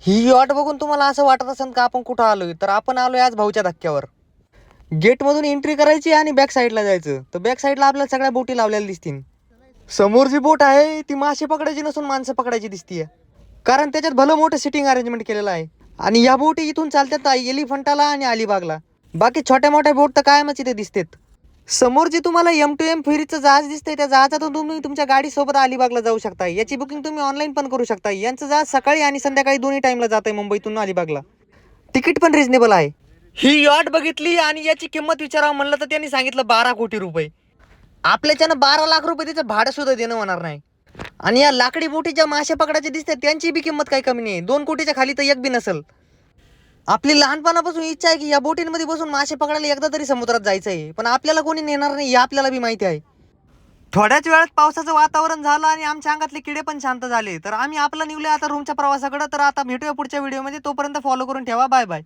ही yacht बघून तुम्हाला असं वाटत असेल का आपण कुठं आलोय, तर आपण आलोय आज भाऊच्या धक्क्यावर. गेटमधून एंट्री करायची आणि बॅक साईडला जायचं, तर बॅक साईडला आपल्याला सगळ्या बोटी लावलेल्या दिसतील. समोर जी बोट आहे ती मासे पकडायची नसून माणसं पकडायची दिसतीये, कारण त्याच्यात भलं मोठं सिटिंग अरेंजमेंट केलेलं आहे. आणि या बोटी इथून चालतात एलिफंटाला आणि अलिबागला. बाकी छोट्या मोठ्या बोट तर कायमच इथे दिसतात. समोर जे तुम्हाला M2M फेरीचं जहाज दिसतंय, त्या जहाजातून तुम्ही तुमच्या गाडीसोबत अलिबागला जाऊ शकता. याची बुकिंग तुम्ही ऑनलाईन पण करू शकता. यांचं जहाज सकाळी आणि संध्याकाळी दोन्ही टाइमला जात आहे मुंबईतून अलिबागला. तिकीट पण रिजनेबल आहे. ही यॉट बघितली आणि याची किंमत विचारावं म्हणलं तर त्यांनी सांगितलं 12 कोटी रुपये. आपल्याच्यानं 12 लाख रुपये त्याचं भाडं सुद्धा देणं होणार नाही. आणि या लाकडी बोटीच्या मासे पकडायचे दिसतात त्यांची बी किंमत काही कमी नाही. 2 कोटीच्या खाली तर एक बी नसल. आपली लहानपणापासून इच्छा आहे की या बोटींमध्ये बसून मासे पकडायला एकदा तरी समुद्रात जायचं आहे, पण आपल्याला कोणी नेणार नाही हे आपल्याला बी माहिती आहे. थोड्याच वेळात पावसाचं वातावरण झालं आणि आमच्या अंगातले किडे पण शांत झाले, तर आम्ही आपलं निघलोय आता रूमच्या प्रवासाकडे. तर आता भेटूया पुढच्या व्हिडिओमध्ये. तोपर्यंत फॉलो करून ठेवा. Bye bye.